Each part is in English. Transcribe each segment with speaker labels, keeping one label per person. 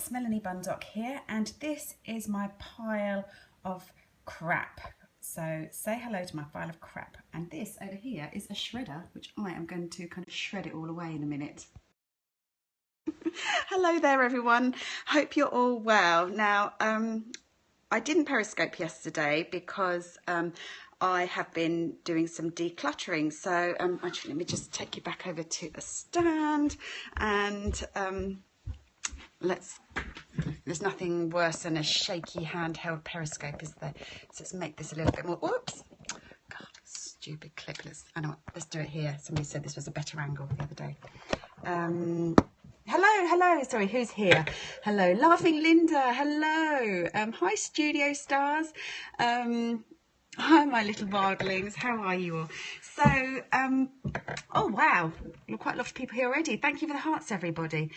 Speaker 1: it's Melanie Bundock here, and this is my pile of crap. So say hello to my pile of crap. And this over here is a shredder, which I am going to kind of shred it all away in a minute. Hello there everyone, hope you're all well. Now I didn't Periscope yesterday because I have been doing some decluttering. So actually let me just take you back over to the stand and there's nothing worse than a shaky handheld Periscope, is there? So let's make this a little bit more, whoops, God, stupid clip. Let's do it here. Somebody said this was a better angle the other day. Hello, sorry, who's here? Hello, Laughing Linda, hello. Hi, studio stars. Hi, my little wildlings, how are you all? So, oh wow, quite a lot of people here already. Thank you for the hearts, everybody.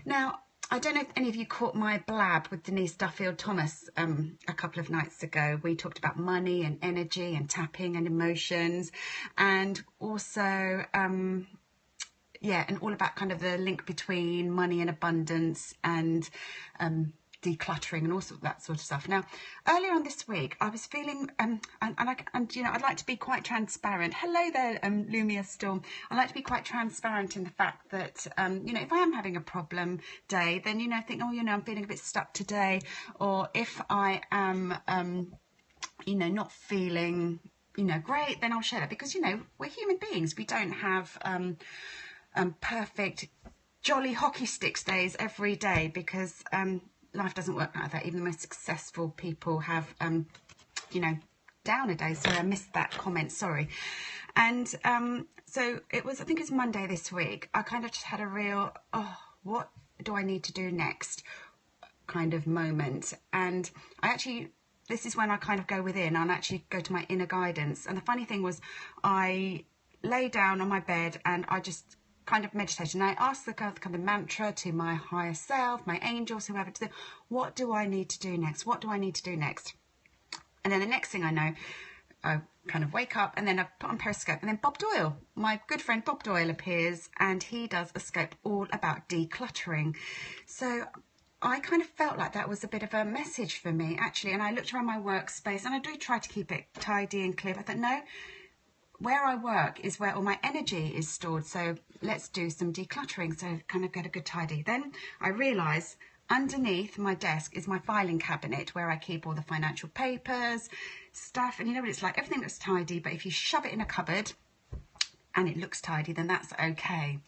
Speaker 1: Now, I don't know if any of you caught my blab with Denise Duffield-Thomas a couple of nights ago. We talked about money and energy and tapping and emotions, and also yeah, and all about kind of the link between money and abundance and decluttering and all sorts of that sort of stuff. Now, earlier on this week, I was feeling, and you know, I'd like to be quite transparent. Hello there, Lumia Storm. I'd like to be quite transparent in the fact that, you know, if I am having a problem day, then, you know, think, oh, you know, I'm feeling a bit stuck today. Or if I am, you know, not feeling, you know, great, then I'll share that, because, you know, we're human beings. We don't have perfect, jolly hockey sticks days every day, because life doesn't work like that. Even the most successful people have, you know, downer days. Sorry, I missed that comment, sorry. And so it was, I think it's Monday this week, I kind of just had a real, oh, what do I need to do next kind of moment. And I actually, this is when I kind of go within and actually go to my inner guidance. And the funny thing was, I lay down on my bed and I just kind of meditation. I asked the kind of mantra to my higher self, my angels, whoever, to what do I need to do next? What do I need to do next? And then the next thing I know, I kind of wake up and then I put on Periscope, and then Bob Doyle, my good friend Bob Doyle, appears, and he does a scope all about decluttering. So I kind of felt like that was a bit of a message for me, actually. And I looked around my workspace, and I do try to keep it tidy and clear. I thought, no, where I work is where all my energy is stored, so let's do some decluttering, so kind of get a good tidy. Then I realise underneath my desk is my filing cabinet, where I keep all the financial papers, stuff, and you know what it's like, everything looks tidy, but if you shove it in a cupboard and it looks tidy, then that's okay.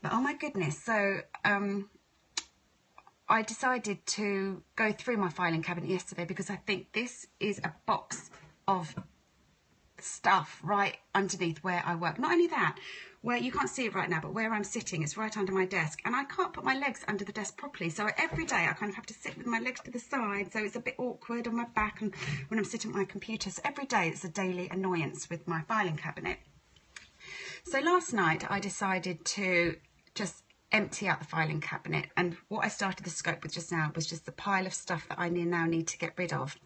Speaker 1: But oh my goodness, so I decided to go through my filing cabinet yesterday, because I think this is a box of stuff right underneath where I work. Not only that, where you can't see it right now, but where I'm sitting, it's right under my desk, and I can't put my legs under the desk properly, so every day I kind of have to sit with my legs to the side, so it's a bit awkward on my back and when I'm sitting at my computer. So every day it's a daily annoyance with my filing cabinet. So last night I decided to just empty out the filing cabinet, and what I started the scope with just now was just the pile of stuff that I now need to get rid of.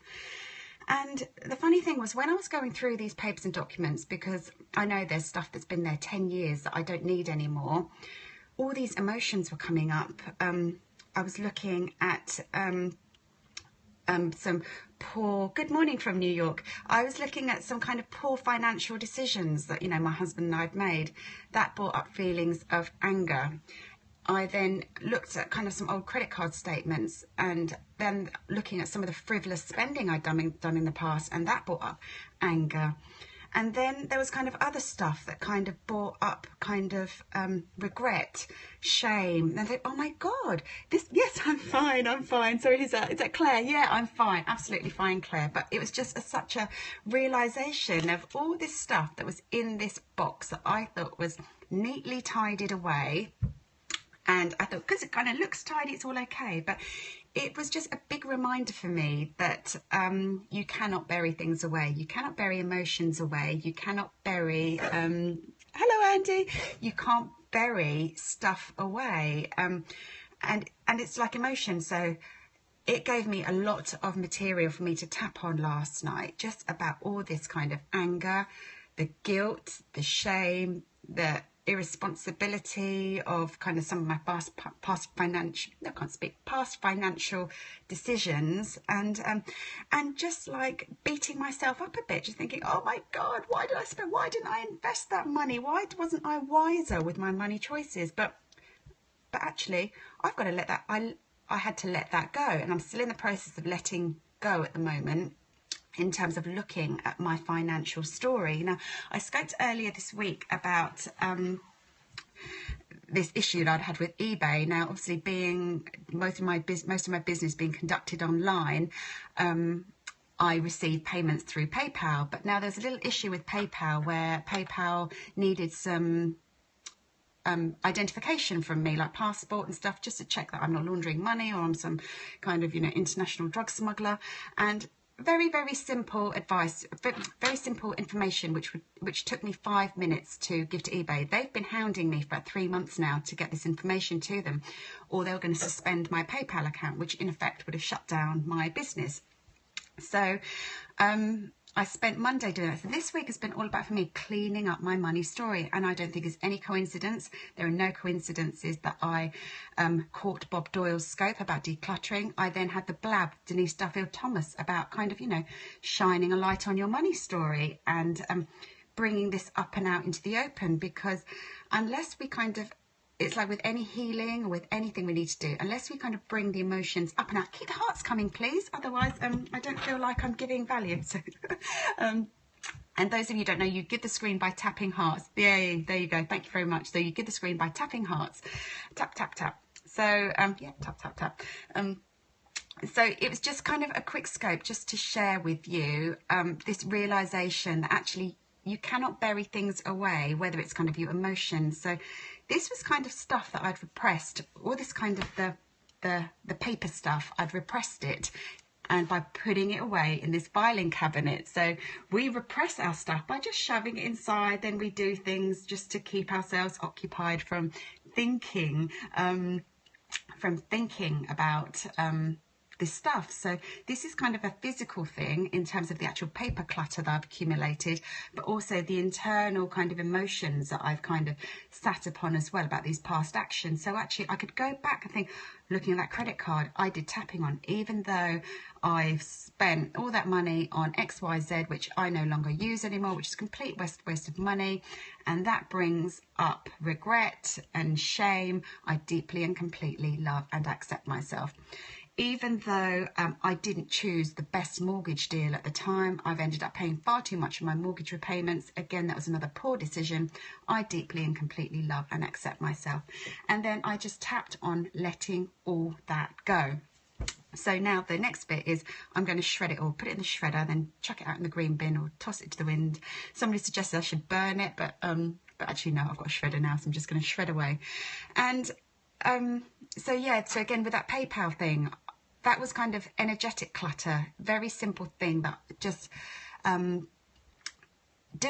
Speaker 1: And the funny thing was, when I was going through these papers and documents, because I know there's stuff that's been there 10 years that I don't need anymore, all these emotions were coming up. I was looking at some poor, good morning from New York. I was looking at some kind of poor financial decisions that, you know, my husband and I had made. That brought up feelings of anger. I then looked at kind of some old credit card statements, and then looking at some of the frivolous spending I'd done in the past, and that brought up anger. And then there was kind of other stuff that kind of brought up kind of regret, shame. And I thought, oh my God, yes, I'm fine. Sorry, is that Claire? Yeah, I'm fine, absolutely fine, Claire. But it was just such a realization of all this stuff that was in this box that I thought was neatly tidied away. And I thought, because it kind of looks tidy, it's all okay. But it was just a big reminder for me that you cannot bury things away. You cannot bury emotions away. You cannot bury, hello, Andy. You can't bury stuff away. And it's like emotion. So it gave me a lot of material for me to tap on last night, just about all this kind of anger, the guilt, the shame, irresponsibility of kind of some of my past financial decisions, and just like beating myself up a bit, just thinking, oh my God, why didn't I invest that money? Why wasn't I wiser with my money choices? But actually, I've got to let that, I had to let that go, and I'm still in the process of letting go at the moment in terms of looking at my financial story. Now, I spoke earlier this week about this issue that I'd had with eBay. Now, obviously, being most of my business being conducted online, I receive payments through PayPal. But now there's a little issue with PayPal where PayPal needed some identification from me, like passport and stuff, just to check that I'm not laundering money or I'm some kind of, international drug smuggler. And very, very simple advice, very simple information, which took me 5 minutes to give to eBay. They've been hounding me for about 3 months now to get this information to them, or they were going to suspend my PayPal account, which in effect would have shut down my business. So I spent Monday doing that. So this week has been all about, for me, cleaning up my money story. And I don't think it's any coincidence. There are no coincidences that I caught Bob Doyle's scope about decluttering. I then had the blab, Denise Duffield Thomas, about kind of, shining a light on your money story and bringing this up and out into the open. Because unless we kind of, it's like with any healing or with anything we need to do, unless we kind of bring the emotions up and out, keep the hearts coming, please. Otherwise, I don't feel like I'm giving value. So, and those of you who don't know, you give the screen by tapping hearts. Yay, there you go. Thank you very much. So you give the screen by tapping hearts. Tap, tap, tap. So, yeah, tap, tap, tap. So it was just kind of a quick scope just to share with you this realization that actually you cannot bury things away, whether it's kind of your emotions. So this was kind of stuff that I'd repressed, all this kind of the paper stuff, I'd repressed it, and by putting it away in this filing cabinet. So we repress our stuff by just shoving it inside. Then we do things just to keep ourselves occupied from thinking about this stuff. So this is kind of a physical thing in terms of the actual paper clutter that I've accumulated, but also the internal kind of emotions that I've kind of sat upon as well about these past actions. So actually I could go back and think, looking at that credit card I did tapping on, even though I've spent all that money on XYZ, which I no longer use anymore, which is complete waste of money, and that brings up regret and shame. I deeply and completely love and accept myself. Even though I didn't choose the best mortgage deal at the time, I've ended up paying far too much of my mortgage repayments. Again, that was another poor decision. I deeply and completely love and accept myself. And then I just tapped on letting all that go. So now the next bit is I'm going to shred it all, put it in the shredder, then chuck it out in the green bin or toss it to the wind. Somebody suggested I should burn it, but actually no, I've got a shredder now, so I'm just going to shred away. And so yeah, so again with that PayPal thing, that was kind of energetic clutter, very simple thing, that just do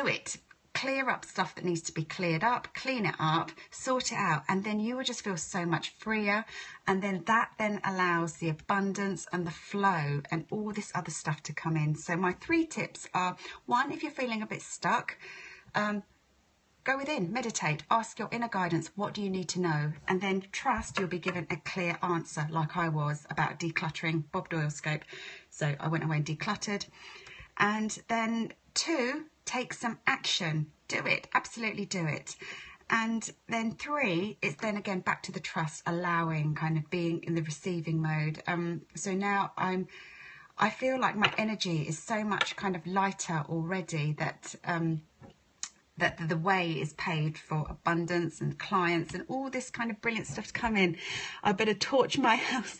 Speaker 1: it. Clear up stuff that needs to be cleared up, clean it up, sort it out, and then you will just feel so much freer. And then that then allows the abundance and the flow and all this other stuff to come in. So my 3 tips are: 1, if you're feeling a bit stuck, go within, meditate, ask your inner guidance, what do you need to know? And then trust you'll be given a clear answer, like I was about decluttering, Bob Doyle's scope. So I went away and decluttered. And then 2, take some action. Do it, absolutely do it. And then 3, it's then again back to the trust, allowing, kind of being in the receiving mode. So now I feel like my energy is so much kind of lighter already that that the way is paid for abundance and clients and all this kind of brilliant stuff to come in. I better torch my house.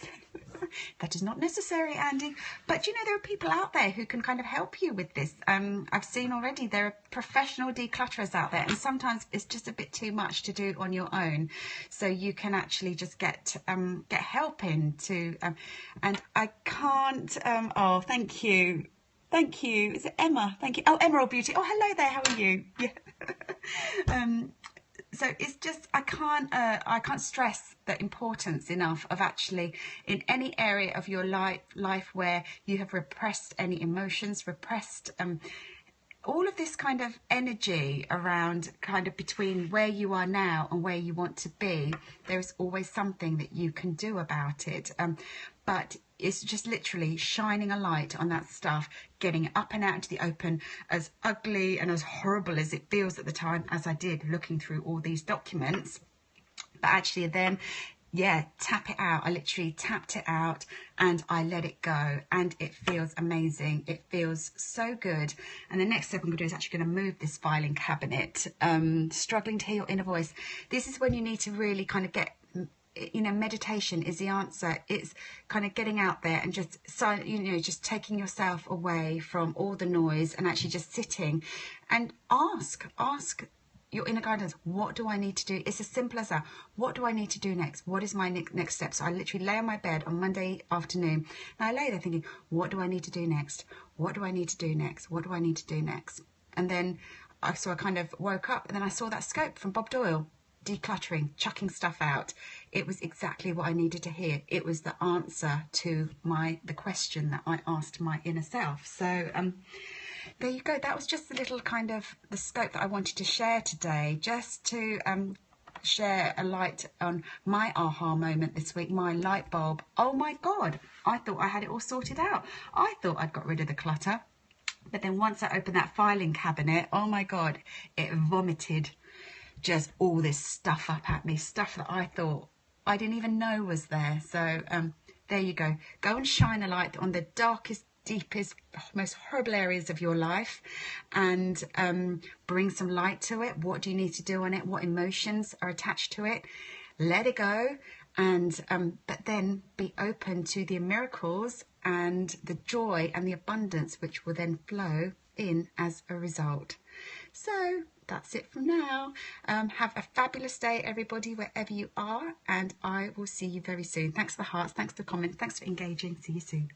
Speaker 1: That is not necessary, Andy. But there are people out there who can kind of help you with this. I've seen already there are professional declutterers out there, and sometimes it's just a bit too much to do on your own. So you can actually just get help in to, and I can't. Oh, thank you. Thank you. Is it Emma? Thank you. Oh, Emerald Beauty. Oh, hello there. How are you? Yeah. So it's just I can't stress the importance enough of actually in any area of your life where you have repressed any emotions, repressed all of this kind of energy around kind of between where you are now and where you want to be, there's always something that you can do about it. But it's just literally shining a light on that stuff, getting it up and out into the open, as ugly and as horrible as it feels at the time, as I did looking through all these documents. But actually then, yeah, tap it out. I literally tapped it out and I let it go, and it feels amazing. It feels so good. And the next step I'm going to do is actually going to move this filing cabinet. Struggling to hear your inner voice. This is when you need to really kind of get, you know, meditation is the answer. It's kind of getting out there and just, you know, just taking yourself away from all the noise and actually just sitting and ask your inner guidance, what do I need to do? It's as simple as that. What do I need to do next? What is my next step? So I literally lay on my bed on Monday afternoon and I lay there thinking, what do I need to do next? What do I need to do next? What do I need to do next? And then I kind of woke up, and then I saw that scope from Bob Doyle, decluttering, chucking stuff out. It was exactly what I needed to hear. It was the answer to the question that I asked my inner self. So there you go. That was just a little kind of the scope that I wanted to share today, just to share a light on my aha moment this week, my light bulb. Oh my God, I thought I had it all sorted out. I thought I'd got rid of the clutter. But then once I opened that filing cabinet, oh my God, it vomited just all this stuff up at me, stuff that I thought I didn't even know was there. So there you go. Go and shine a light on the darkest, deepest, most horrible areas of your life, and bring some light to it. What do you need to do on it? What emotions are attached to it? Let it go, and but then be open to the miracles and the joy and the abundance which will then flow in as a result. So that's it from now. Have a fabulous day, everybody, wherever you are, and I will see you very soon. Thanks for the hearts, thanks for the comments, thanks for engaging. See you soon.